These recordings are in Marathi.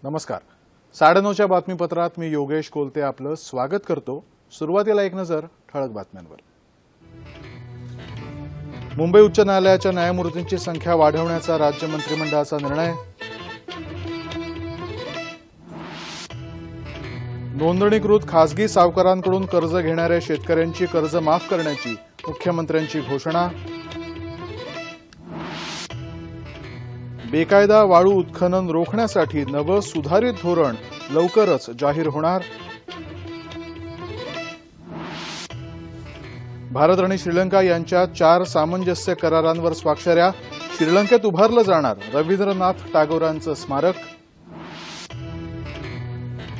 नमस्कार. 9:30च्या बातमीपत्रात मी योगेश कोलते आपलं स्वागत करतो. सुरुवातीला एक नजर ठळक बातम्यांवर. मुंबई उच्च न्यायालयाच्या न्यायमूर्तींची संख्या वाढवण्याचा राज्य मंत्रिमंडळाचा निर्णय. नोंदणीकृत खासगी सावकारांकडून कर्ज घेणाऱ्या शेतकऱ्यांची कर्ज माफ करण्याची मुख्यमंत्र्यांची घोषणा. बेकायदा वाळू उत्खनन रोखण्यासाठी नवं सुधारित धोरण लवकरच जाहीर होणार. भारत आणि श्रीलंका यांच्यात 4 सामंजस्य करारांवर स्वाक्षऱ्या. श्रीलंकेत उभारलं जाणार रवींद्रनाथ टागोरांचं स्मारक.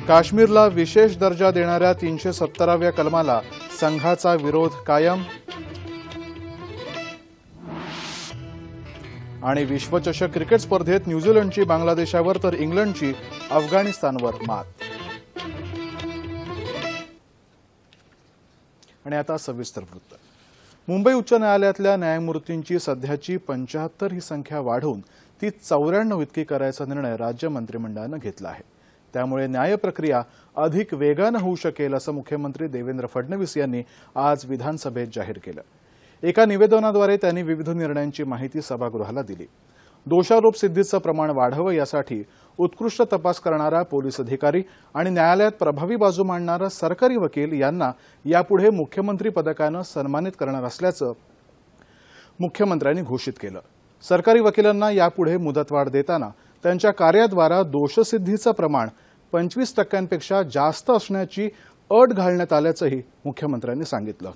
काश्मीरला विशेष दर्जा देणाऱ्या 317व्या कलमाला संघाचा विरोध कायम. आणि विश्वचषक क्रिकेट स्पर्धेत न्यूझीलंडची बांगलादेशावर तर इंग्लंडची अफगाणिस्तानवर मात. आणि आता सविस्तर वृत्त. मुंबई उच्च न्यायालयातल्या न्यायमूर्तींची सध्याची 75 ही संख्या वाढवून ती 94 इतकी करायचा निर्णय राज्य मंत्रिमंडळानं घेतला आहे. त्यामुळे न्याय प्रक्रिया अधिक वेगानं होऊ शकेल असं मुख्यमंत्री देवेंद्र फडणवीस यांनी आज विधानसभेत जाहीर केलं. एका निवेदनाद्वारे त्यांनी विविध निर्णयांची माहिती सभागृहाला दिली. दोषारोप सिद्धीचं प्रमाण वाढावं यासाठी उत्कृष्ट तपास करणारा पोलीस अधिकारी आणि न्यायालयात प्रभावी बाजू मांडणारा सरकारी वकील यांना यापुढे मुख्यमंत्री पदकानं सन्मानित करणार असल्याचं मुख्यमंत्र्यांनी घोषित केलं. सरकारी वकिलांना यापुढे मुदतवाढ देताना त्यांच्या कार्याद्वारा दोषसिद्धीचं प्रमाण 25% जास्त असण्याची अट घालण्यात आल्याचंही मुख्यमंत्र्यांनी सांगितलं.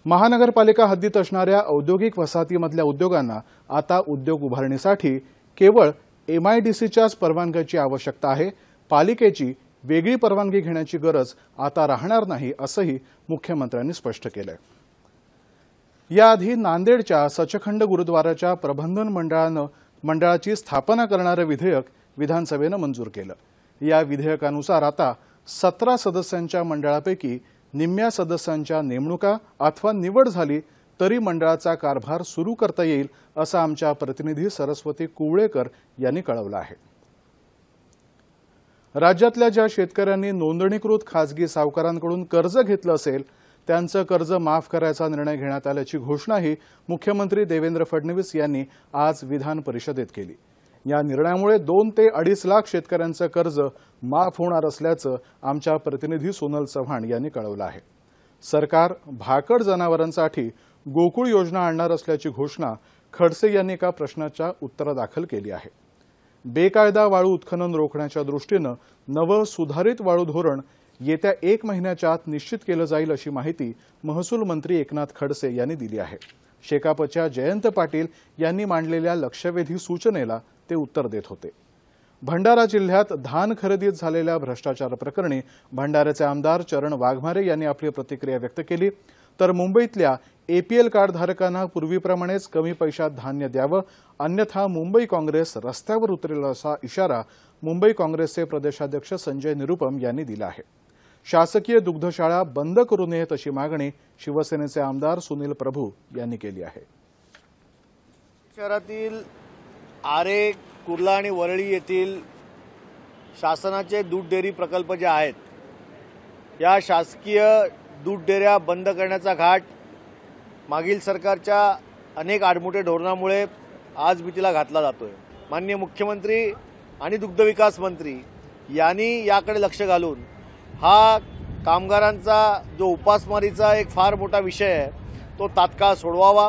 महानगरपालिका हद्दीत असणाऱ्या औद्योगिक वसाहतीमधल्या उद्योगांना आता उद्योग उभारणीसाठी केवळ MIDCच्याच परवानगीची आवश्यकता आहे. पालिकेची वेगळी परवानगी घेण्याची गरज आता राहणार नाही असंही मुख्यमंत्र्यांनी स्पष्ट केलंय. याआधी नांदेडच्या सचखंड गुरुद्वाराच्या प्रबंधन मंडळाची स्थापना करणारं विधेयक विधानसभेनं मंजूर केलं. या विधेयकानुसार आता 17 सदस्यांच्या मंडळापैकी निम्म्या सदस्यांच्या नेमणुका अथवा निवड झाली तरी मंडळाचा कारभार सुरू करता येईल असं आमच्या प्रतिनिधी सरस्वती कुवळेकर यांनी कळवलं आहे. राज्यातल्या ज्या शेतकऱ्यांनी नोंदणीकृत खासगी सावकारांकडून कर्ज घेतलं असेल त्यांचं कर्ज माफ करायचा निर्णय घेण्यात आल्याची घोषणाही मुख्यमंत्री देवेंद्र फडणवीस यांनी आज विधान परिषदेत केली. या निर्णयामुळे 2 ते 2.5 लाख शेतकऱ्यांचं कर्ज माफ होणार असल्याचं आमच्या प्रतिनिधी सोनल चव्हाण यांनी कळवलं आहे. सरकार भाकड जनावरांसाठी गोकुळ योजना आणणार असल्याची घोषणा खडसे यांनी एका प्रश्नाच्या उत्तरादाखल केली आहे. बेकायदा वाळू उत्खनन रोखण्याच्या दृष्टीनं नवं सुधारित वाळू धोरण येत्या 1 महिन्याच्या आत निश्चित केलं जाईल अशी माहिती महसूल मंत्री एकनाथ खडसे यांनी दिली आहे. शेकापच्या जयंत पाटील यांनी मांडलेल्या लक्षवेधी सूचनेला ते उत्तर देत होते. भंडारा जिल्ह्यात धान खरेदीत झालेल्या भ्रष्टाचार प्रकरणी भंडाऱ्याचे आमदार चरण वाघमारे यांनी आपली प्रतिक्रिया व्यक्त केली. तर मुंबईतल्या APL कार्ड धारकांना पूर्वीप्रमाणेच कमी पैशात धान्य द्यावं अन्यथा मुंबई काँग्रेस रस्त्यावर उतरेल असा इशारा मुंबई काँग्रेसचे प्रदेशाध्यक्ष संजय निरुपम यांनी दिला आहे. शासकीय दुग्धशाळा बंद करू नयेत अशी मागणी शिवसेनेचे आमदार सुनील प्रभू यांनी केली आहे. शहरातील आरे, कुर्ला आणि वरळी येथील शासनाचे दूध डेअरी प्रकल्प जे आहेत या शासकीय दूध डेअऱ्या बंद करण्याचा घाट मागील सरकारच्या अनेक आडमुठे धोरणामुळे आज भीतीला घातला जातोय. माननीय मुख्यमंत्री आणि दुग्धविकास मंत्री यांनी याकडे लक्ष घालून हा कामगारांचा जो उपासमारीचा एक फार मोठा विषय आहे तो तात्काळ सोडवावा.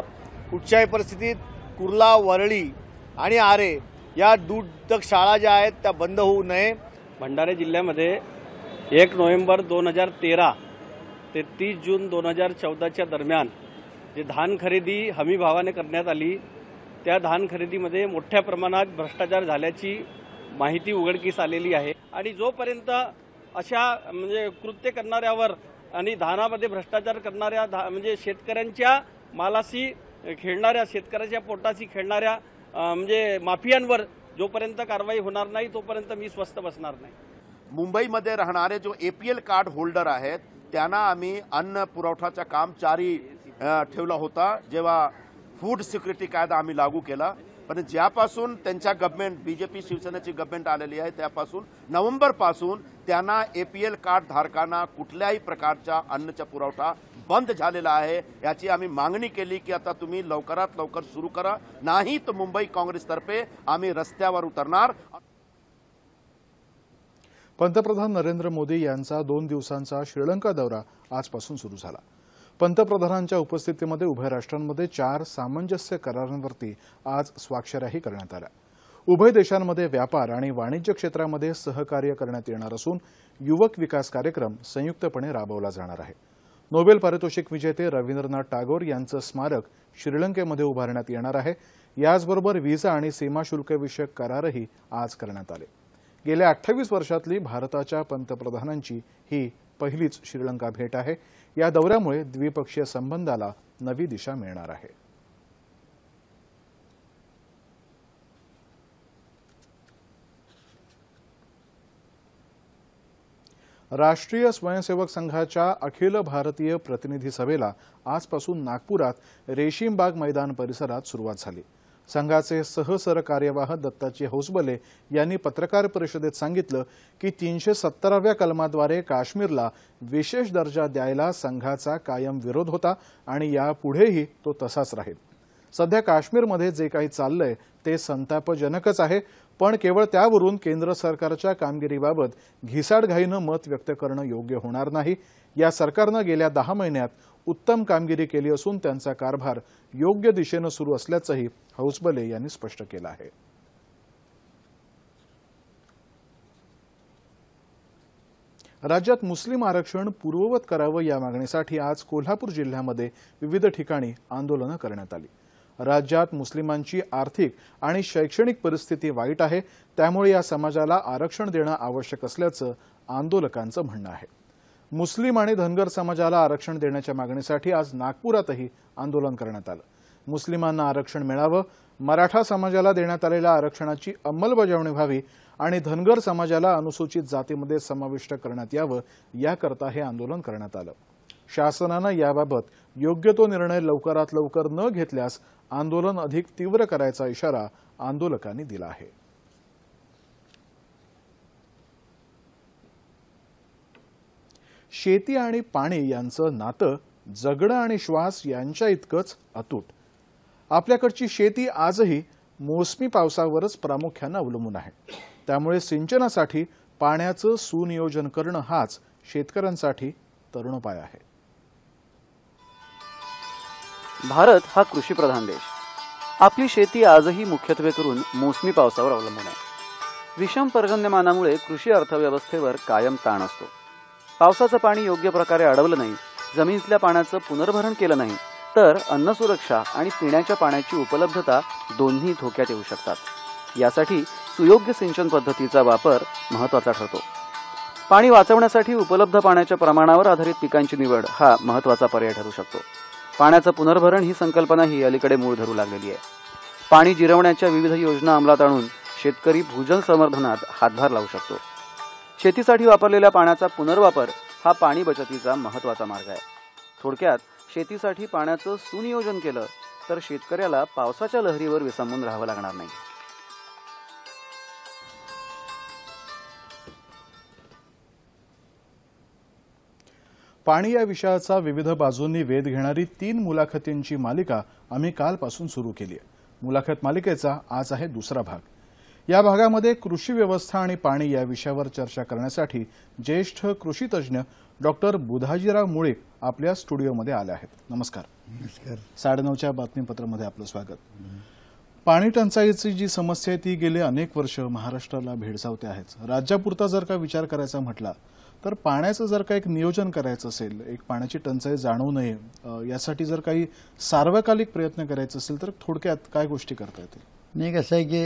कुठच्याही परिस्थितीत कुर्ला, वरळी आणि आरे या दूध शाळा ज्या आहेत त्या बंद होऊ नये. भंडारा जिल्ह्यामध्ये 1 नोव्हेंबर 2013 ते 30 जून 2014च्या दरम्यान जे धान खरेदी हमी भावाने करण्यात आली त्या धान खरेदीमध्ये मोठ्या प्रमाणात भ्रष्टाचार झाल्याची माहिती उघडकीस आलेली आहे. आणि जोपर्यंत अशा म्हणजे कृत्य करणाऱ्यावर आणि धानामध्ये भ्रष्टाचार करणाऱ्या म्हणजे शेतकऱ्यांच्या मालाशी खेळणाऱ्या शेतकऱ्याच्या पोटाशी खेळणाऱ्या म्हणजे माफियांवर जोपर्यंत कारवाई होणार नाही तोपर्यंत मी स्वस्थ बसणार नाही. मुंबईमध्ये राहणारे जो APL कार्ड होल्डर आहेत त्यांना आम्ही अन्न पुरवठाचं काम जारी ठेवला होता जेव्हा फूड सिक्युरिटी कायदा आम्ही लागू केला. पण ज्यापासून त्यांच्या गव्हर्नमेंट बीजेपी शिवसेनेची गव्हर्नमेंट आलेली आहे त्यापासून नोव्हेंबरपासून त्यांना APL कार्ड धारकांना कुठल्याही प्रकारचा अन्नचा पुरवठा बंद झालेला आहे। याची आम्ही मागणी केली की आता तुम्ही लवकरात लवकर सुरू करा, नाही तर मुंबई काँग्रेसतर्फे आम्ही रस्त्यावर उतरणार। पंतप्रधान नरेंद्र मोदी यांचा 2 दिवसांचा श्रीलंका दौरा आजपासून सुरू झाला। पंतप्रधानांच्या उपस्थितीमध्ये उभय राष्ट्रांमध्ये 4 सामंजस्य करारांवरती आज स्वाक्षऱ्याही करण्यात आल्या। उभय देशांमध्ये व्यापार आणि वाणिज्य क्षेत्रामध्ये सहकार्य करण्यात येणार असून युवक विकास कार्यक्रम संयुक्तपणे राबवला जाणार आहे। नोबेल पारितोषिक विजेते रवींद्रनाथ टागोर यांचं स्मारक श्रीलंकेमध्ये उभारण्यात येणार आहे। याचबरोबर व्हिसा आणि सीमा शुल्क विषयक करारही आज करण्यात आले। गेल्या 28 वर्षातली भारताच्या पंतप्रधानांची ही पहिलीच श्रीलंका भेट आहे। या दौऱ्यामुळे द्विपक्षीय संबंधाला नवी दिशा मिळणार आहे। राष्ट्रीय स्वयंसेवक संघाच्या अखिल भारतीय प्रतिनिधी सभेला आजपासून नागपुरात रेशीमबाग मैदान परिसरात सुरुवात झाली। संघाचे सहसरकार्यवाह दत्ताजी हौसबले यांनी पत्रकार परिषदेत सांगितलं की 370व्या कलमाद्वारे काश्मीरला विशेष दर्जा द्यायला संघाचा कायम विरोध होता आणि यापुढेही तो तसाच राहील। सध्या काश्मीरमध्ये जे काही चाललंय ते संतापजनकच आहे, पण केवळ त्यावरून केंद्र सरकारच्या कामगिरीबाबत घिसाडघाईनं मत व्यक्त करणं योग्य होणार नाही। या सरकारनं गेल्या 10 महिन्यात उत्तम कामगिरी केली असून त्यांचा कारभार योग्य दिशेनं सुरू असल्याचंही हौसबले यांनी स्पष्ट केलं आहे। राज्यात मुस्लिम आरक्षण पूर्ववत करावं या मागणीसाठी आज कोल्हापूर जिल्ह्यामध्ये विविध ठिकाणी आंदोलनं करण्यात आली। राज्यात मुस्लिमांची आर्थिक आणि शैक्षणिक परिस्थिती वाईट आहे, त्यामुळे या समाजाला आरक्षण देणं आवश्यक असल्याचं आंदोलकांचं म्हणणं आहे। मुस्लिम आणि धनगर समाजाला आरक्षण देण्याच्या मागणीसाठी आज नागपुरातही आंदोलन करण्यात आलं। मुस्लिमांना आरक्षण मिळावं, मराठा समाजाला देण्यात आलेल्या आरक्षणाची अंमलबजावणी व्हावी आणि धनगर समाजाला अनुसूचित जातीमध्ये समाविष्ट करण्यात यावं, याकरता हे आंदोलन करण्यात आलं। शासनानं याबाबत योग्य तो निर्णय लवकरात लवकर न घेतल्यास आंदोलन अधिक तीव्र करायचा इशारा आंदोलकांनी दिला आहे। शेती आणि पाणी यांचं नातं जगणं आणि श्वास यांच्या इतकंच अतूट। आपल्याकडची शेती आजही मोसमी पावसावरच प्रामुख्यानं अवलंबून आहे, त्यामुळे सिंचनासाठी पाण्याचं सुनियोजन करणं हाच शेतकऱ्यांसाठी तरुणोपाय आहे। भारत हा कृषीप्रधान देश। आपली शेती आजही मुख्यत्वे करून मोसमी पावसावर अवलंबून आहे। विषम पर्जन्यमानामुळे कृषी अर्थव्यवस्थेवर कायम ताण असतो। पावसाचं पाणी योग्य प्रकारे अडवलं नाही, जमिनीतल्या पाण्याचं पुनर्भरण केलं नाही तर अन्न सुरक्षा आणि पिण्याच्या पाण्याची उपलब्धता दोन्ही धोक्यात येऊ शकतात। यासाठी सुयोग्य सिंचन पद्धतीचा वापर महत्त्वाचा ठरतो। पाणी वाचवण्यासाठी उपलब्ध पाण्याच्या प्रमाणावर आधारित पिकांची निवड हा महत्त्वाचा पर्याय ठरू शकतो। पाण्याचं पुनर्भरण ही संकल्पनाही अलीकडे मूळ धरू लागलेली आहे। पाणी जिरवण्याच्या विविध योजना अंमलात आणून शेतकरी भूजल संवर्धनात हातभार लावू शकतो। शेतीसाठी वापरलेल्या पाण्याचा पुनर्वापर हा पाणी बचतीचा महत्त्वाचा मार्ग आहे। थोडक्यात शेतीसाठी पाण्याचं सुनियोजन केलं तर शेतकऱ्याला पावसाच्या लहरीवर विसंबून राहावं लागणार नाही। पाणी या विषयाचा विविध बाजूंनी वेध घेणारी 3 मुलाखतींची मालिका आम्ही कालपासून सुरू केली आहे। मुलाखत मालिकेचा आज आहे दुसरा भाग। या भागामध्ये कृषी व्यवस्था आणि पाणी या विषयावर चर्चा करण्यासाठी ज्येष्ठ कृषी तज्ज्ञ डॉक्टर बुधाजीराव मुळीक आपल्या स्टुडिओमध्ये आले आहेत। नमस्कार। नमस्कार। 9:30च्या बातमीपत्रामध्ये आपलं स्वागत। पाणी टंचाईची जी समस्या आहे ती गेले अनेक वर्ष महाराष्ट्राला भेडसावते आहेच। राज्यापुरता जर का विचार करायचा म्हटला तर पाण्याचं जर का एक नियोजन करायचं असेल, एक पाण्याची टंचाई जाणवू नये यासाठी जर काही सार्वकालिक प्रयत्न करायचे असेल तर थोडक्यात काय गोष्टी करता येतील? नाही, कसं आहे की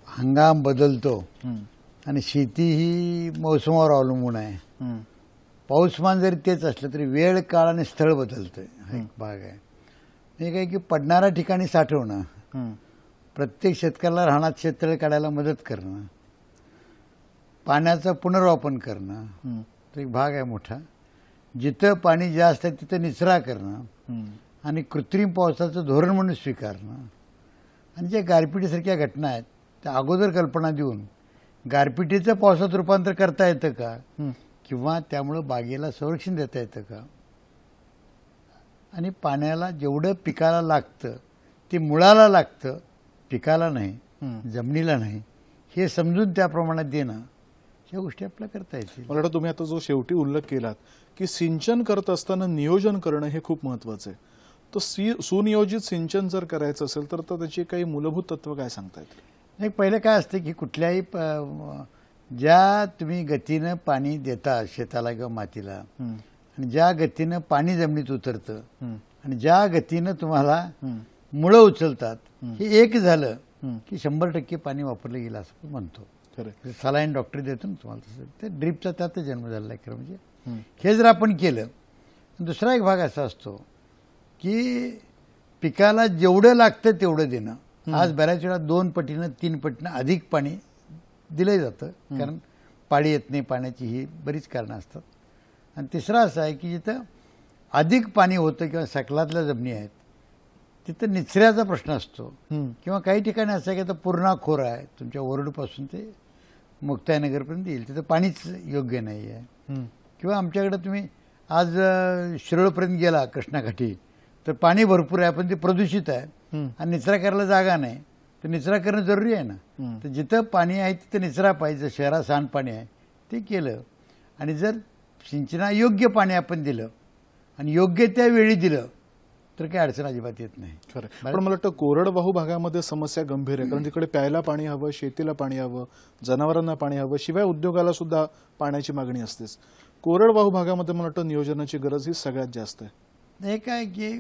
हंगाम बदलतो आणि शेती ही मोसमावर अवलंबून आहे। पाऊसमान जरी तेच असलं तरी वेळ काळ आणि स्थळ बदलतंय, हा एक भाग आहे। नाही काय की पडणाऱ्या ठिकाणी साठवणं, प्रत्येक शेतकऱ्याला राहण्यात शेततळे काढायला मदत करणं, पाण्याचं पुनर्वापर करणं तो एक भाग आहे मोठा। जिथं पाणी जास्त आहे तिथं निचरा करणं आणि कृत्रिम पावसाचं धोरण म्हणून स्वीकारणं आणि ज्या गारपिटीसारख्या घटना आहेत त्या अगोदर कल्पना देऊन गारपिटीचं पावसात रूपांतर करता येतं का, किंवा त्यामुळं बागेला संरक्षण देता येतं का, आणि पाण्याला जेवढं पिकाला लागतं ते मुळाला लागतं, पिकाला नाही, जमिनीला नाही, हे समजून त्या प्रमाणात देणं, ह्या गोष्टी आपल्याला करता येतील. मला वाटतं तुम्ही आता जो शेवटी उल्लेख केलात की सिंचन करत असताना नियोजन करणं हे खूप महत्वाचं आहे. तर सुनियोजित सिंचन जर करायचं असेल तर त्याची काही मूलभूत तत्व काय सांगता येतील? नाही, पहिलं काय असतं की कुठल्याही ज्या तुम्ही गतीनं पाणी देता शेताला किंवा मातीला, आणि ज्या गतीनं पाणी जमिनीत उतरतं आणि ज्या गतीनं तुम्हाला मुळं उचलतात, हे एक झालं की 100% पाणी वापरलं गेलं असं म्हणतो. सलाईन डॉक्टर देतो ना तुम्हाला, तसं ते ड्रीपचा त्यात जन्म झालेला आहे खरं म्हणजे. हे जर आपण केलं, दुसरा एक भाग असा असतो की पिकाला जेवढं लागतं तेवढं देणं. आज बऱ्याच वेळा 2 पटीनं 3 पटीनं अधिक पाणी दिलं जातं, कारण पाळी येत नाही पाण्याची, ही बरीच कारणं असतात. आणि तिसरं असं आहे की जिथं अधिक पाणी होतं किंवा सखलातल्या जमिनी आहेत तिथं निचऱ्याचा प्रश्न असतो, किंवा काही ठिकाणी असं आहे की आता पूर्णा खोर आहे, तुमच्या ओरडपासून ते मुक्ताईनगरपर्यंत येईल, तिथं पाणीच योग्य नाही आहे. किंवा आमच्याकडे तुम्ही आज शिरोळपर्यंत गेला कृष्णाकाठी तर पाणी भरपूर आहे पण ते प्रदूषित आहे आणि निचरा करायला जागा नाही, तर निचरा करणं जरुरी आहे ना. तर जिथं पाणी आहे तिथं निचरा पाहिजे. शहरात सांडपाणी आहे ते केलं, आणि जर सिंचनायोग्य पाणी आपण दिलं आणि योग्य त्या वेळी दिलं तर काही अडचण अजिबात येत नाही. खरं. पण मला वाटतं कोरडवाहू भागामध्ये समस्या गंभीर आहे, कारण तिकडे प्यायला पाणी हवं, शेतीला पाणी हवं, जनावरांना पाणी हवं, शिवाय उद्योगाला सुद्धा पाण्याची मागणी असतेच. कोरडवाहू भागामध्ये मला वाटतं नियोजनाची गरज ही सगळ्यात जास्त आहे. हे काय की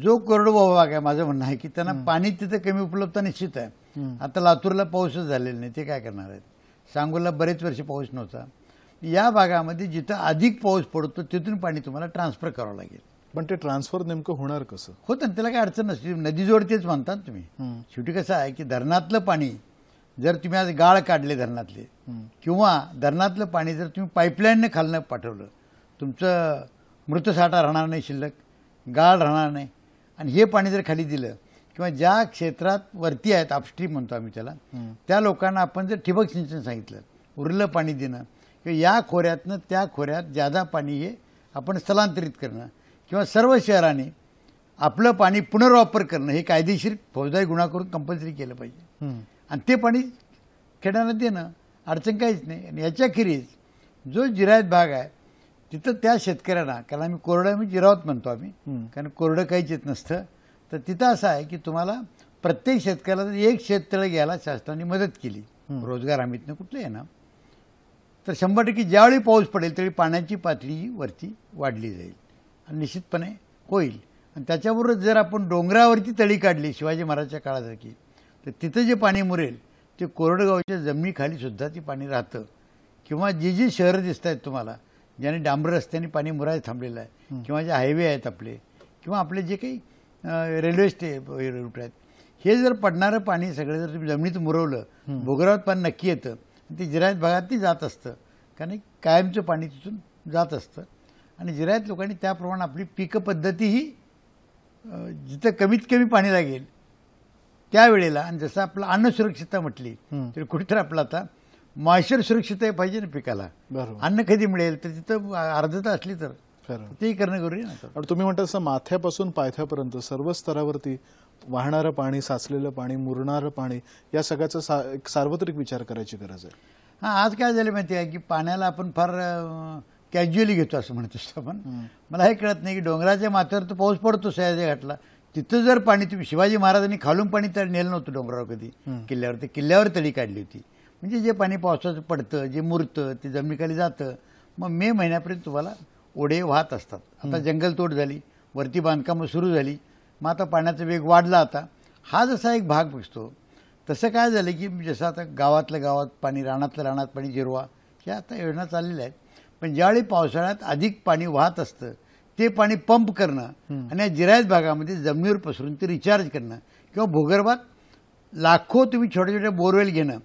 जो कोरडवाहू भाग आहे, माझं म्हणणं आहे की त्यांना पाणी तिथं कमी उपलब्धता निश्चित आहे. आता लातूरला पाऊसच झालेला नाही, ते काय करणार आहेत. सांगोला बरेच वर्ष पाऊस नव्हता. या भागामध्ये जिथं अधिक पाऊस पडतो तिथून पाणी तुम्हाला ट्रान्सफर करावं लागेल. पण ते ट्रान्सफर नेमकं होणार कसं? होतं ना, त्याला काही अडचण नसते. नदीजोड तेच म्हणतात तुम्ही. शेवटी कसं आहे की धरणातलं पाणी जर तुम्ही आज गाळ काढले धरणातले, किंवा धरणातलं पाणी जर तुम्ही पाईपलाईनने खालनं पाठवलं, तुमचं मृतसाठा राहणार नाही, शिल्लक गाळ राहणार नाही. आणि हे पाणी जर खाली दिलं, किंवा ज्या क्षेत्रात वरती आहेत अपस्ट्रीम म्हणतो आम्ही त्याला, त्या लोकांना आपण जर ठिबक सिंचन सांगितलं, उरलं पाणी देणं, किंवा या खोऱ्यातनं त्या खोऱ्यात ज्यादा पाणी हे आपण स्थलांतरित करणं, किंवा सर्व शहरांनी आपलं पाणी पुनर्वापर करणं, हे कायदेशीर फौजदारी गुन्हा करून कंपल्सरी केलं पाहिजे. आणि ते पाणी खेड्यांना देणं अडचण काहीच नाही. आणि याच्याखेरीज जो जिरायत भाग आहे तिथं त्या शेतकऱ्यांना, कारण आम्ही कोरडं आम्ही जिरावत म्हणतो आम्ही, कारण कोरडं काहीच येत नसतं, तर तिथं असं आहे की तुम्हाला प्रत्येक शेतकऱ्याला जर 1 शेततळं घ्यायला शासनाने मदत केली रोजगार हमीतनं कुठलं आहे ना, तर 100% ज्यावेळी पाऊस पडेल त्यावेळी पाण्याची पातळी वरती वाढली जाईल आणि निश्चितपणे होईल. आणि त्याच्याबरोबर जर आपण डोंगरावरती तळी काढली शिवाजी महाराजच्या काळासारखी, तर तिथं जे पाणी मुरेल ते कोरडगावच्या जमिनीखाली सुद्धा ती पाणी राहतं. किंवा जी शहरं दिसत आहेत तुम्हाला, ज्याने डांबर रस्त्याने पाणी मुरायला थांबलेलं आहे, किंवा जे हायवे आहेत आपले, किंवा आपले जे काही रेल्वे रूट आहेत, हे जर पडणारं पाणी सगळं जर तुम्ही जमिनीत मुरवलं, भोगरावात पाणी नक्की येतं. ते जिरायत भागात ती जात असतं, कारण कायमचं पाणी तिथून जात असतं. आणि जिरायत लोकांनी त्याप्रमाणे आपली पीक पद्धतीही जिथं कमीत कमी पाणी लागेल त्यावेळेला, आणि जसं आपलं अन्न सुरक्षितता म्हटली तरी कुठेतरी आपलं आता मॉइश्चर सुरक्षितता पाहिजे ना पिकाला. अन्न कधी मिळेल तर तिथं अर्धता असली तर तेही करणं गरजेचं आहे. आणि तुम्ही म्हणता तसं माथ्यापासून पायथ्यापर्यंत सर्व स्तरावरती वाहणारं पाणी, साचलेलं पाणी, मुरणारं पाणी, या सगळ्याचा एक सार्वत्रिक विचार करायची गरज आहे. हां, आज काय झालं माहिती आहे की पाण्याला आपण फार कॅज्युअली घेतो असं म्हणत असतो आपण. मला हे कळत नाही की डोंगराच्या माथ्यावर तर पाऊस पडतो सह्याद्री घाटला, तिथं जर पाणी तुम्ही, शिवाजी महाराजांनी खालून पाणी तर नेलं नव्हतं डोंगरावर कधी, किल्ल्यावर, ते किल्ल्यावर तळी काढली होती. म्हणजे जे पाणी पावसाचं पडतं, जे मुरतं ते जमिनीखाली जातं. मग मे महिन्यापर्यंत तुम्हाला ओढे वाहत असतात. आता जंगलतोड झाली, वरती बांधकामं सुरू झाली, मग आता पाण्याचा वेग वाढला. आता हा जसा एक भाग बसतो तसं काय झालं की जसं आता गावातल्या गावात पाणी, रानातल्या रानात पाणी जिरवा, ह्या आता योजना चाललेल्या आहेत. पण ज्यावेळी पावसाळ्यात अधिक पाणी वाहत असतं ते पाणी पंप करणं आणि या जिरायत भागामध्ये जमिनीवर पसरून ते रिचार्ज करणं, किंवा भूगर्भात लाखो तुम्ही छोट्या छोट्या बोरवेल घेणं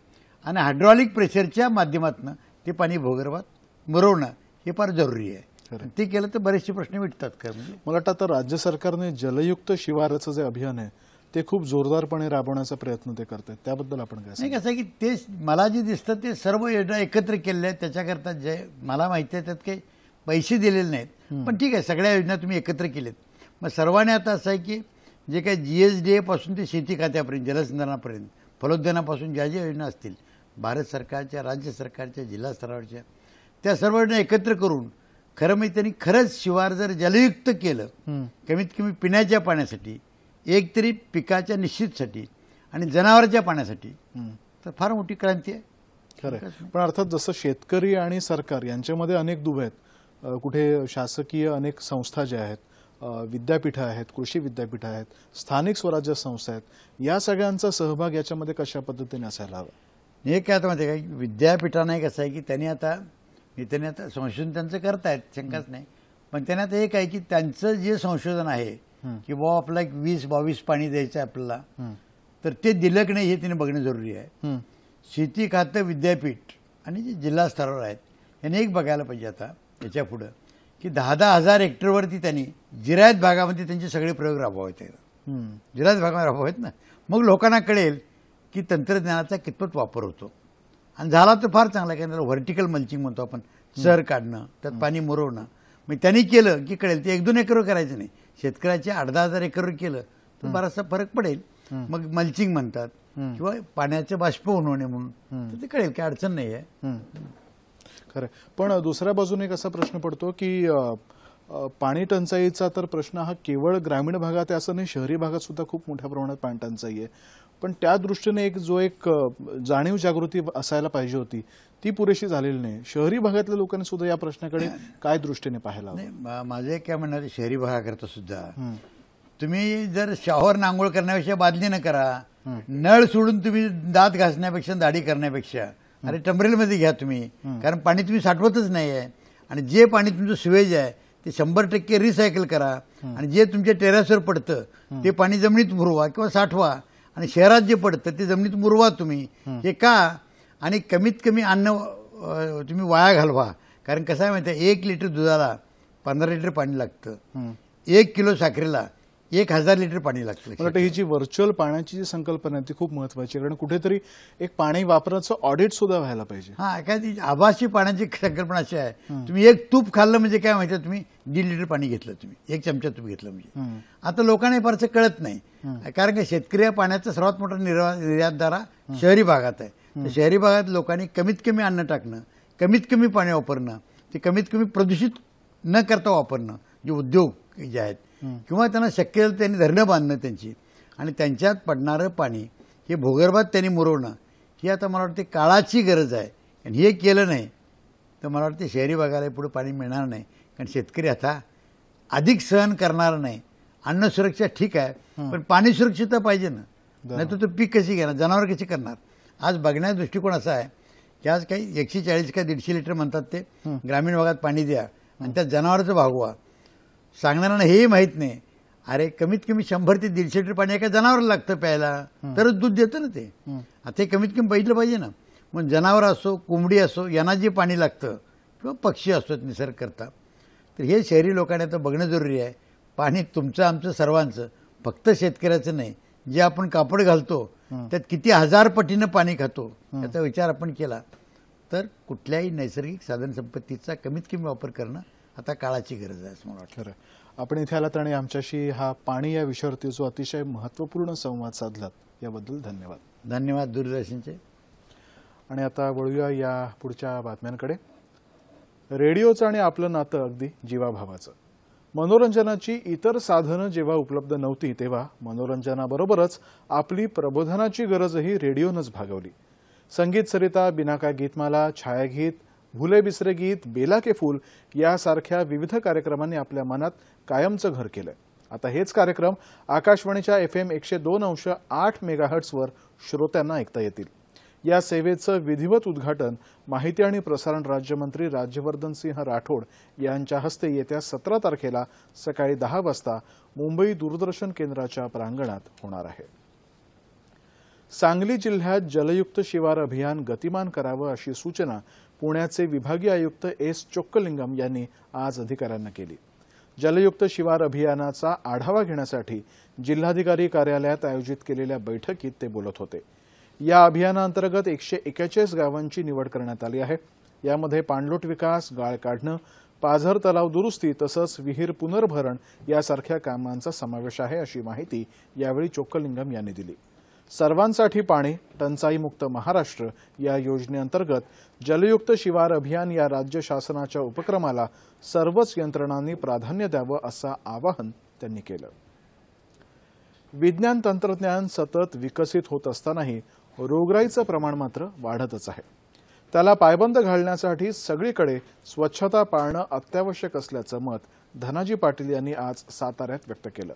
आणि हायड्रॉलिक प्रेशरच्या माध्यमातून ते पाणी भूगर्भात मुरवणं हे फार जरुरी आहे. ते केलं तर बरेचसे प्रश्न मिटतात. म्हणजे मला वाटतं आता राज्य सरकारने जलयुक्त शिवाराचं जे अभियान आहे ते खूप जोरदारपणे राबवण्याचा प्रयत्न ते करतात, त्याबद्दल आपण काय नाही सांगाल? कसं आहे की ते मला जे दिसतं ते सर्व योजना एकत्र केलेल्या आहेत. त्याच्याकरता जे मला माहिती आहे त्यात काही पैसे दिलेले नाहीत, पण ठीक आहे सगळ्या योजना तुम्ही एकत्र केलेत. मग सर्वांनी आता असं आहे की जे काही GSDA पासून ते शेती खात्यापर्यंत, जलसंधारणापर्यंत, फलोद्यानापासून ज्या ज्या योजना असतील भारत सरकारच्या, राज्य सरकारच्या, जिल्हा स्तरावरच्या, त्या सर्व योजना एकत्र करून खरं म्हणजे त्यांनी खरंच शिवार जर जलयुक्त केलं, कमीत कमी पिण्याच्या पाण्यासाठी, एक तरी पिकाच्या निश्चितसाठी आणि जनावरांच्या पाण्यासाठी, तर फार मोठी क्रांती आहे. खरं आहे. पण अर्थात जसं शेतकरी आणि सरकार यांच्यामध्ये अनेक दुवे आहेत, कुठे शासकीय अनेक संस्था ज्या आहेत, विद्यापीठं आहेत, कृषी विद्यापीठं आहेत, स्थानिक स्वराज्य संस्था आहेत, या सगळ्यांचा सहभाग याच्यामध्ये कशा पद्धतीने असायला हवा? हे काय आता माहिती आहे का, विद्यापीठानं एक असं आहे की त्यांनी आता संशोधन त्यांचं करतायत, शंकाच नाही, पण त्यांनी आता एक आहे की त्यांचं जे संशोधन आहे की बाबा आपला एक 20-22 पाणी द्यायचं आहे आपल्याला, तर ते दिलं की नाही हे तिने बघणं जरुरी आहे. शेती खातं, विद्यापीठ आणि जे जिल्हा स्तरावर आहेत यांनी एक बघायला पाहिजे आता याच्या पुढं की 10-10 हजार हेक्टरवरती त्यांनी जिरायत भागामध्ये त्यांचे सगळे प्रयोग राबवायचे. जिरायत भागामध्ये राबवायत ना, मग लोकांना कळेल की तंत्रज्ञानाचा कितपत वापर होतो. आणि झाला तर फार चांगला, कारण त्याला व्हर्टिकल मल्चिंग म्हणतो आपण, चर काढणं, त्यात पाणी मुरवणं. मग त्यांनी केलं की कळेल. ते 1-2 एकरवर करायचं नाही, शेतकऱ्याचे 8-10 हजार एकरवर केलं तर बराचसा फरक पडेल. मग मल्चिंग म्हणतात किंवा पाण्याचे बाष्प होणे म्हणून, तर ते कळेल, काही अडचण नाही आहे. खरं. पण दुसऱ्या बाजूने एक असा प्रश्न पडतो की पाणी टंचाईचा तर प्रश्न हा केवळ ग्रामीण भागात आहे असं नाही, शहरी भागात सुद्धा खूप मोठ्या प्रमाणात पाणी टंचाई आहे. पण त्या दृष्टीने एक जाणीव जागृती असायला पाहिजे होती, ती पुरेशी झालेली नाही. शहरी भागातल्या लोकांनी सुद्धा या प्रश्नाकडे काय दृष्टीने पाहायला हवं? नाही, माझे काय म्हणणार, शहरी भागाकरता सुद्धा तुम्ही जर शॉवर आंघोळ करण्यापेक्षा बादलीनं करा, नळ सोडून तुम्ही दात घासण्यापेक्षा, दाढी करण्यापेक्षा अरे टंबरेलमध्ये घ्या तुम्ही, कारण पाणी तुम्ही साठवतच नाही आहे. आणि जे पाणी तुमचं सिवेज आहे ते 100% रिसायकल करा, आणि जे तुमच्या टेरेसवर पडतं ते पाणी जमिनीत मुरवा किंवा साठवा, आणि शहरात जे पडतं ते जमिनीत मुरवा तुम्ही. हे का? आणि कमीत कमी अन्न तुम्ही वाया घालवा, कारण कसं आहे माहिती आहे, 1 लिटर दुधाला 15 लिटर पाणी लागतं, 1 किलो साखरेला 1000 लिटर पाणी लागतं. मला वाटतं ही जी व्हर्च्युअल पाण्याची जी संकल्पना आहे ती खूप महत्वाची आहे, कारण कुठेतरी एक पाणी वापराचं ऑडिट सुद्धा व्हायला पाहिजे. हा, काय आभासी पाण्याची संकल्पना अशी आहे, तुम्ही एक तूप खाल्लं म्हणजे काय माहिती आहे, तुम्ही 1.5 लिटर पाणी घेतलं, तुम्ही 1 चमचा तूप घेतलं म्हणजे. आता लोकांना फारसं कळत नाही, कारण का शेतकरी पाण्याचा सर्वात मोठा निर्यातदार शहरी भागात आहे. तर शहरी भागात लोकांनी कमीत कमी अन्न टाकणं, कमीत कमी पाणी वापरणं, ते कमीत कमी प्रदूषित न करता वापरणं, जे उद्योग जे आहेत, किंवा त्यांना शक्य झालं त्यांनी धरणं बांधणं त्यांची, आणि त्यांच्यात पडणारं पाणी हे भूगर्भात त्यांनी मुरवणं, ही आता मला वाटते काळाची गरज आहे. आणि हे केलं नाही तर मला वाटते शहरी भागाला पुढे पाणी मिळणार नाही, कारण शेतकरी आता अधिक सहन करणार नाही. अन्न सुरक्षा ठीक आहे, पण पाणी सुरक्षितता पाहिजे ना, नाही तर तो पीक कशी घेणार, जनावर कशी करणार. आज बघण्याचा दृष्टिकोन असा आहे की आज काही 140 का 150 लिटर म्हणतात ते ग्रामीण भागात पाणी द्या आणि त्यात जनावरांचं भागवा. सांगणाऱ्यांना हेही माहीत नाही, अरे कमीत कमी 100 ते 150 लिटर पाणी एका जनावराला लागतं प्यायला, तरच दूध देतं ना ते. आता हे कमीत कमी बघितलं पाहिजे ना. मग जनावर असो, कोंबडी असो, यांना जे पाणी लागतं, किंवा पक्षी असतो निसर्ग करता, तर हे शहरी लोकांनी आता बघणं जरुरी आहे. पाणी तुमचं, आमचं, सर्वांचं, फक्त शेतकऱ्याचं नाही. जे आपण कापड घालतो त्यात किती 1000 पटीनं पाणी खातो, याचा विचार आपण केला तर कुठल्याही नैसर्गिक साधन संपत्तीचा कमीत कमी वापर करणं आता काळाची गरज आहे असं मला वाटतं. आपण इथे आलात आणि आमच्याशी हा पाणी या विषयावरती जो अतिशय महत्त्वपूर्ण संवाद साधलात याबद्दल धन्यवाद. धन्यवाद दूरदर्शनचे. आणि आता वळूया या पुढच्या बातम्यांकडे. रेडिओचं आणि आपलं नातं अगदी जीवाभावाचं. मनोरंजनाची इतर साधनं जेव्हा उपलब्ध नव्हती तेव्हा मनोरंजनाबरोबरच आपली प्रबोधनाची गरजही रेडिओनंच भागवली. संगीत सरिता, बिनाका गीतमाला, छायागीत, भुले बिसरे गीत, बेला के फूल यासारख्या विविध कार्यक्रमांनी आपल्या मनात कायमचं घर केलंय. आता हेच कार्यक्रम आकाशवाणीच्या FM 102.8 मेगाहर्ट्झवर श्रोत्यांना ऐकता येतील. या सेवेचं विधिवत उद्घाटन माहिती आणि प्रसारण राज्यमंत्री राज्यवर्धन सिंह राठोड यांच्या हस्ते येत्या 17 तारखेला सकाळी 10 वाजता मुंबई दूरदर्शन केंद्राच्या प्रांगणात होणार आहे. सांगली जिल्ह्यात जलयुक्त शिवार अभियान गतिमान करावं अशी सूचना पुण्याचे विभागीय आयुक्त S. चोक्कलिंगम यांनी आज अधिकाऱ्यांना केली. जलयुक्त शिवार अभियानाचा आढावा घेण्यासाठी जिल्हाधिकारी कार्यालयात आयोजित केलेल्या बैठकीत ते बोलत होते। या अभियानांतर्गत 141 गावांची निवड करण्यात आली आहे। यामध्ये पाणलोट विकास, गाळ काढणं, पाझर तलाव दुरुस्ती तसंच विहीर पुनर्भरण यासारख्या कामांचा समावेश आहे, अशी माहिती यावेळी चोक्कलिंगम यांनी दिली। सर्वांसाठी पाणी, टंचाईमुक्त महाराष्ट्र या योजनेअंतर्गत जलयुक्त शिवार अभियान या राज्य शासनाच्या उपक्रमाला सर्वच यंत्रणांनी प्राधान्य द्यावं असं आवाहन त्यांनी केलं। विज्ञान तंत्रज्ञान सतत विकसित होत असतानाही रोगराईचं प्रमाण मात्र वाढतच आहे। त्याला पायबंद घालण्यासाठी सगळीकडे स्वच्छता पाळणं अत्यावश्यक असल्याचं मत धनाजी पाटील यांनी आज साताऱ्यात व्यक्त केलं।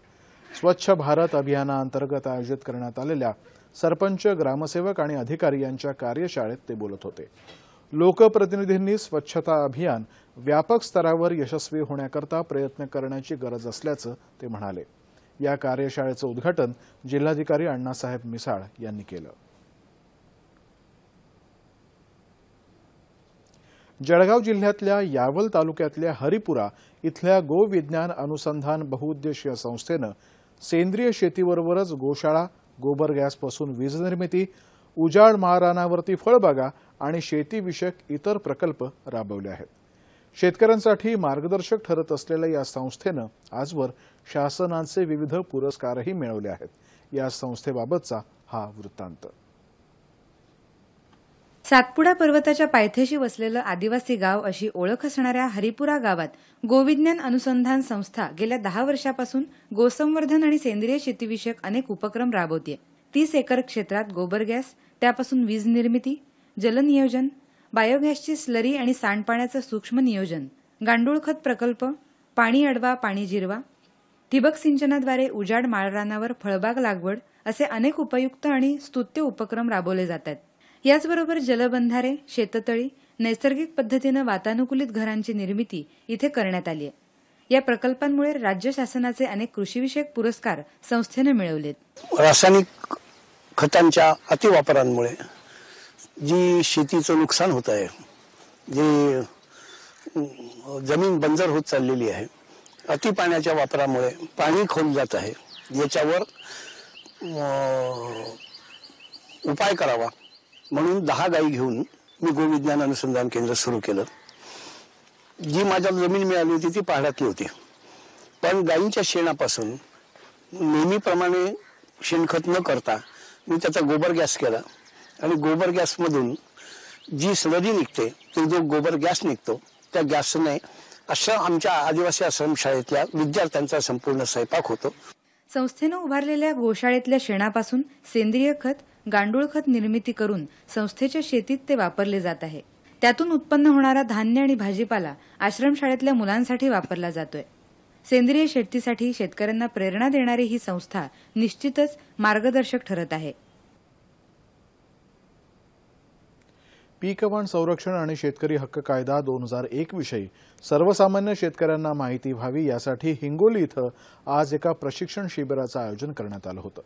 स्वच्छ भारत अभियानाअंतर्गत आयोजित करण्यात आलेल्या सरपंच, ग्रामसेवक आणि अधिकारी यांच्या कार्यशाळेत ते बोलत होते। लोकप्रतिनिधींनी स्वच्छता अभियान व्यापक स्तरावर यशस्वी होण्याकरता प्रयत्न करण्याची गरज असल्याचं ते म्हणाले। या कार्यशाळेचं उद्घाटन जिल्हाधिकारी अण्णासाहेब मिसाळ यांनी केलं। जळगाव जिल्ह्यातल्या यावल तालुक्यातल्या हरिपुरा इथल्या गोविज्ञान अनुसंधान बहुउद्देशीय संस्थेनं सेंद्रिय शेतीबरोबरच गोशाळा, गोबर गॅसपासून वीज निर्मिती, उजाड महारानावरती फळबागा आणि शेतीविषयक इतर प्रकल्प राबवले आहेत। शेतकऱ्यांसाठी मार्गदर्शक ठरत असलेल्या या संस्थेनं आजवर शासनाचे विविध पुरस्कारही मिळवले आहेत। या संस्थेबाबतचा हा वृत्तांत। सातपुडा पर्वताच्या पायथ्याशी वसलेलं आदिवासी गाव अशी ओळख असणाऱ्या हरिपुरा गावात गोविज्ञान अनुसंधान संस्था गेल्या 10 वर्षापासून गोसंवर्धन आणि सेंद्रिय शेतीविषयक अनेक उपक्रम राबवते। 30 एकर क्षेत्रात गोबर गॅस, त्यापासून वीज निर्मिती, जलनियोजन, बायोगॅसची स्लरी आणि सांडपाण्याचं सूक्ष्म नियोजन, गांडूळ खत प्रकल्प, पाणी अडवा पाणी जिरवा, ठिबक सिंचनाद्वारे उजाड माळरानावर फळबाग लागवड असे अनेक उपयुक्त आणि स्तुत्य उपक्रम राबवले जातात। याचबरोबर जलबंधारे, शेततळी, नैसर्गिक पद्धतीनं वातानुकूलित घरांची निर्मिती इथे करण्यात आली आहे। या प्रकल्पांमुळे राज्य शासनाचे अनेक कृषीविषयक पुरस्कार संस्थेनं मिळवलेत। रासायनिक खतांच्या अतिवापरांमुळे जी शेतीचं नुकसान होत आहे, जी जमीन बंजर होत चाललेली आहे, अति पाण्याच्या वापरामुळे पाणी खोल जात आहे, याच्यावर उपाय करावा म्हणून 10 गायी घेऊन मी गोविज्ञान अनुसंधान केंद्र सुरू केलं। जी माझ्या जमीन मिळाली होती ती पहाडातली होती, पण गायींच्या शेणापासून नेहमीप्रमाणे शेणखत न करता मी त्याचा गोबर गॅस केला आणि गोबर गॅसमधून जी स्लरी निघते, तो जो गोबर गॅस निघतो, त्या गॅसने असं आमच्या आदिवासी आश्रमशाळेतल्या विद्यार्थ्यांचा संपूर्ण स्वयंपाक होतो। संस्थेनं उभारलेल्या गोशाळेतल्या शेणापासून सेंद्रिय खत, गांडूळ खत निर्मिती करून संस्थेच्या शेतीत ते वापरले जात आहे। त्यातून उत्पन्न होणारा धान्य आणि भाजीपाला आश्रमशाळेतल्या मुलांसाठी वापरला जातोय। सेंद्रिय शेतीसाठी शेतकऱ्यांना प्रेरणा देणारी ही संस्था निश्चितच मार्गदर्शक ठरत आहे। पीक वाण संरक्षण आणि शेतकरी हक्क कायदा 2001 विषयी सर्वसामान्य शेतकऱ्यांना माहिती व्हावी यासाठी हिंगोली इथं आज एका प्रशिक्षण शिबिराचं आयोजन करण्यात आलं होतं।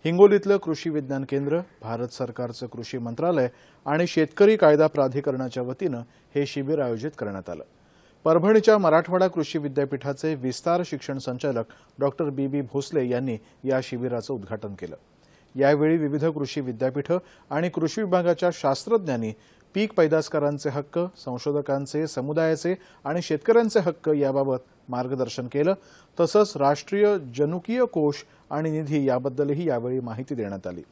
हिंगोलीतलं कृषी विज्ञान केंद्र, भारत सरकारचं कृषी मंत्रालय आणि शेतकरी कायदा प्राधिकरणाच्या वतीनं हे शिबिर आयोजित करण्यात आलं। परभणीच्या मराठवाडा कृषी विद्यापीठाचे विस्तार शिक्षण संचालक डॉक्टर बी भोसले यांनी या शिबिराचं उद्घाटन केलं। यावेळी विविध कृषी विद्यापीठं आणि कृषी विभागाच्या शास्त्रज्ञांनी पीक पैदासकारांचे हक्क, संशोधकांचे, समुदायाचे आणि शेतकऱ्यांचे हक्क याबाबत मार्गदर्शन केलं। तसंच राष्ट्रीय जनुकीय कोष आणि निधी याबद्दलही यावेळी माहिती देण्यात आली।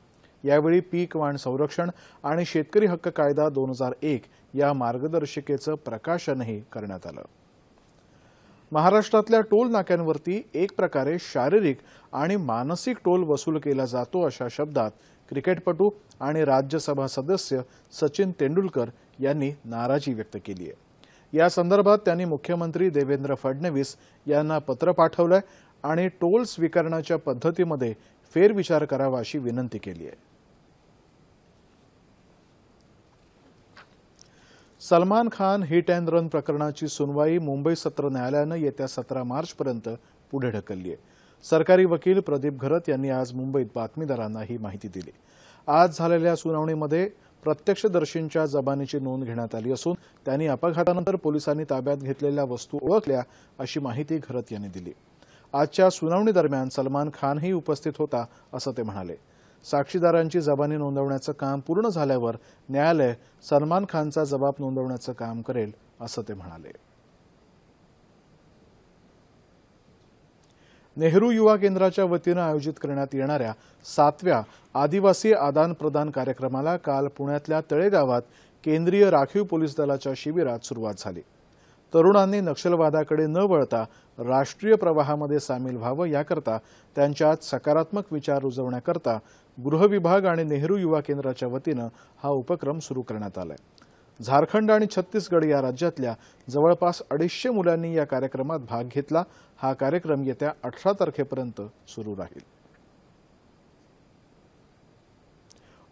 यावेळी पीक वाण संरक्षण आणि शेतकरी हक्क कायदा 2001 या मार्गदर्शिकेचं प्रकाशनही करण्यात आलं। महाराष्ट्रातल्या टोल नाक्यांवरती एक प्रकारे शारीरिक आणि मानसिक टोल वसूल केला जातो अशा शब्दात क्रिकेटपटू आणि राज्यसभा सदस्य सचिन तेंडुलकर यांनी नाराजी व्यक्त केली आहे। या संदर्भात त्यांनी मुख्यमंत्री देवेंद्र फडणवीस यांना पत्र पाठवलंय आणि टोल स्वीकारण्याच्या पद्धतीमध्ये फेरविचार करावा अशी विनंती केली आहे। Salman Khan hit and run प्रकरणाची सुनवाई मुंबई सत्र न्यायालयानं येत्या 17 मार्चपर्यंत पुढे ढकलली आहे। सरकारी वकील प्रदीप घरत यांनी आज मुंबईत बातमीदारांना ही माहिती दिली। आज झालेल्या सुनावणीमध्ये प्रत्यक्षदर्शींच्या जबानीची नोंद घेण्यात आली असून त्यांनी अपघातानंतर पोलिसांनी ताब्यात घेतलेल्या वस्तू ओळखल्या अशी माहिती घरत यांनी दिली। आजच्या सुनावणी दरम्यान सलमान खानही उपस्थित होता असं ते म्हणाले। साक्षीदारांची जबानी नोंदवण्याचं काम पूर्ण झाल्यावर न्यायालय सलमान खानचा जबाब नोंदवण्याचं काम करेल असं ते म्हणाले। नेहरू युवा केंद्राच्या वतीनं आयोजित करण्यात येणाऱ्या 7व्या आदिवासी आदान प्रदान कार्यक्रमाला काल पुण्यातल्या तळेगावात केंद्रीय राखीव पोलीस दलाच्या शिबिरात सुरुवात झाली। तरुणांनी नक्षलवादाकडे न वळता राष्ट्रीय प्रवाहामध्ये सामील व्हावं याकरता त्यांच्यात सकारात्मक विचार रुजवण्याकरता गृह विभाग आणि नेहरू युवा केंद्राच्या वतीनं हा उपक्रम सुरू करण्यात आलाय। झारखंड आणि छत्तीसगड या राज्यातल्या जवळपास 250 मुलांनी या कार्यक्रमात भाग घेतला। हा कार्यक्रम येत्या 18 तारखेपर्यंत सुरू राहील।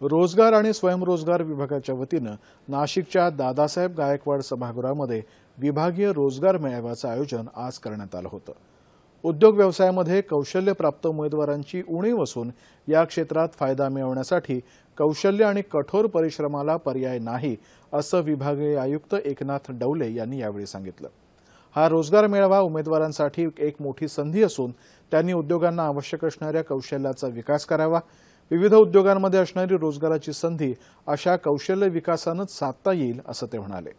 रोजगार आणि स्वयंरोजगार विभागाच्या वतीनं नाशिकच्या दादासाहेब गायकवाड सभागृहामध्ये विभागीय रोजगार मेळाव्याचं आयोजन आज करण्यात आलं होतं। उद्योग व्यवसायामध्ये कौशल्यप्राप्त उमेदवारांची उणीव असून या क्षेत्रात फायदा मिळवण्यासाठी कौशल्य आणि कठोर परिश्रमाला पर्याय नाही असं विभागीय आयुक्त एकनाथ डवले यांनी यावेळी सांगितलं। हा रोजगार मेळावा उमेदवारांसाठी एक मोठी संधी असून त्यांनी उद्योगांना आवश्यक असणाऱ्या कौशल्याचा विकास करावा। विविध उद्योगांमध्ये असणारी रोजगाराची संधी अशा कौशल्य विकासानंच साधता येईल असं ते म्हणाले।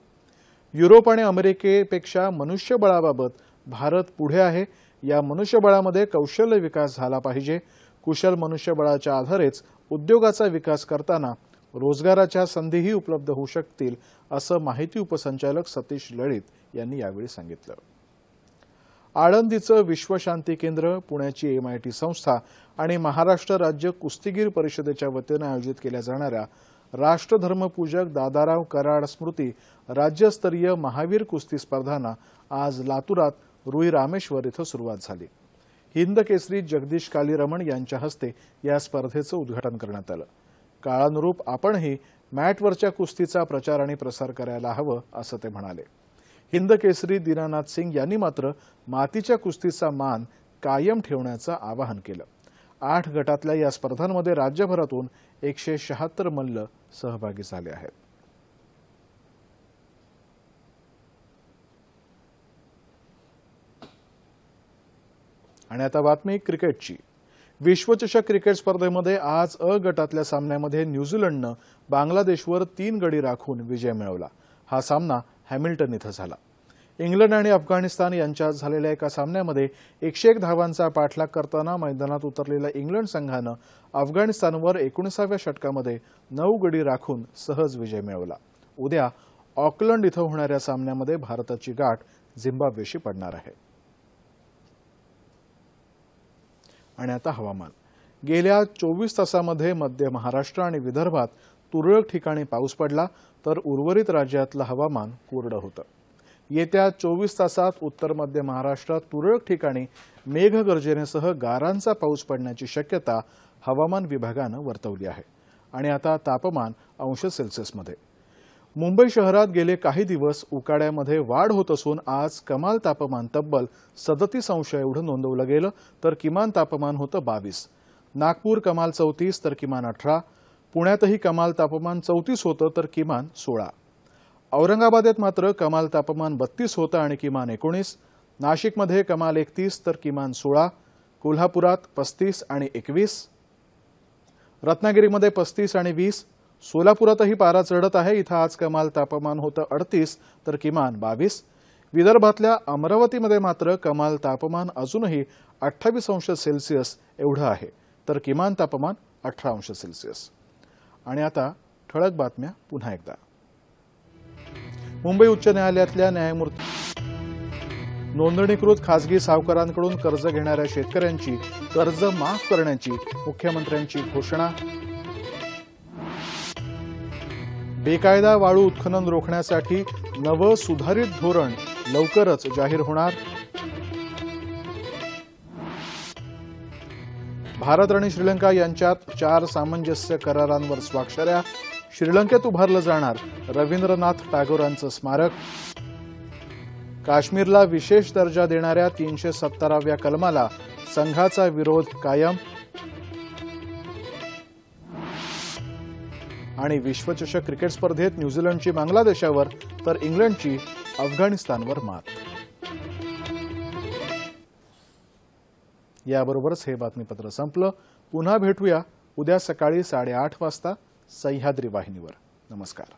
युरोप आणि अमेरिकेपेक्षा मनुष्यबळाबाबत भारत पुढे आहे। या मनुष्यबळामध्ये कौशल्य विकास झाला पाहिजे। कुशल मनुष्यबळाच्या आधारेच उद्योगाचा विकास करताना रोजगाराच्या संधीही उपलब्ध होऊ शकतील असं माहिती उपसंचालक सतीश लळित यांनी यावेळी सांगितलं। आळंदीचं विश्वशांती केंद्र, पुण्याची MIT संस्था आणि महाराष्ट्र राज्य कुस्तीगीर परिषदेच्या वतीनं आयोजित केल्या जाणाऱ्या राष्ट्रधर्मपूजक दादाराव कराड स्मृती राज्यस्तरीय महावीर कुस्ती स्पर्धांना आज लातूरात रुई रामेश्वर इथं सुरुवात झाली। हिंद केसरी जगदीश कालीरमण यांच्या हस्ते या स्पर्धेचं उद्घाटन करण्यात आलं। काळानुरूप आपणही मॅटवरच्या कुस्तीचा प्रचार आणि प्रसार करायला हवं असं ते म्हणाले। हिंद केसरी दीनानाथ सिंग यांनी मात्र मातीच्या कुस्तीचा मान कायम ठेवण्याचं आवाहन केलं। 8 गटातल्या या स्पर्धांमध्ये राज्यभरातून 176 मल्ल सहभागी झाले आहेत। आणि आता बातमी क्रिकेटची। विश्वचषक क्रिकेट स्पर्धेमध्ये आज अ गटातल्या सामन्यामध्ये न्यूझीलंडनं बांगलादेशवर 3 गडी राखून विजय मिळवला। हा सामना हॅमिल्टन इथं झाला। इंग्लंड आणि अफगाणिस्तान यांच्यात झालेल्या एका सामन्यामध्ये 101 धावांचा पाठलाग करताना मैदानात उतरलेल्या इंग्लंड संघानं अफगाणिस्तानवर 19व्या षटकामध्ये 9 गडी राखून सहज विजय मिळवला। उद्या ऑकलंड इथं होणाऱ्या सामन्यामध्ये भारताची गाठ झिम्बाब्वेशी पडणार आहे। आणि आता हवामान। गेल्या 24 तासांमध्ये मध्य महाराष्ट्र आणि विदर्भात तुरळक ठिकाणी पाऊस पडला तर उर्वरित राज्यातलं हवामान कोरडं होतं। येत्या 24 तासात उत्तर मध्य महाराष्ट्रात तुरळक ठिकाणी मेघगर्जनेसह गारांचा पाऊस पडण्याची शक्यता हवामान विभागानं वर्तवली आहे। आणि आता तापमान अंश सेल्सिअसमध्ये। मुंबई शहरात गेले काही दिवस उकाड्यामध्ये वाढ होत असून आज कमाल तापमान तब्बल 37 अंश एवढं नोंदवलं गेलं तर किमान तापमान होतं 22। नागपूर कमाल 34 तर किमान 18। पुण्यातही कमाल तापमान 34 होतं तर किमान 16। औरंगाबादेत मात्र कमाल तापमान 32 होतं आणि किमान 19। नाशिकमध्ये कमाल 31 तर किमान 16। कोल्हापुरात 35 आणि 21। रत्नागिरीमध्ये 35 आणि 20। सोलापुरातही पारा चढत आहे। इथं आज कमाल तापमान होतं 38 तर किमान 22। विदर्भातल्या अमरावतीमध्ये मात्र कमाल तापमान अजूनही 28 अंश सेल्सिअस एवढं आहे तर किमान तापमान 18 अंश सेल्सिअस। आणि आता ठळक बातम्या पुन्हा एकदा। मुंबई उच्च न्यायालयातल्या न्यायमूर्ती नोंदणीकृत खासगी सावकारांकडून कर्ज घेणाऱ्या शेतकऱ्यांची कर्ज माफ करण्याची मुख्यमंत्र्यांची घोषणा। बेकायदा वाळू उत्खनन रोखण्यासाठी नवं सुधारित धोरण लवकरच जाहीर होणार। भारत आणि श्रीलंका यांच्यात 4 सामंजस्य करारांवर स्वाक्षऱ्या। श्रीलंकेत उभारलं जाणार रवींद्रनाथ टागोरांचं स्मारक। काश्मीरला विशेष दर्जा देणाऱ्या 317व्या कलमाला संघाचा विरोध कायम। आणि विश्वचषक क्रिकेट स्पर्धेत न्यूझीलंडची बांगलादेशावर तर इंग्लंडची अफगाणिस्तानवर मात. याबरोबरच हे बातमीपत्र संपलं. पुन्हा भेटूया उद्या सकाळी 8:30 वाजता सह्याद्री वाहिनीवर. नमस्कार.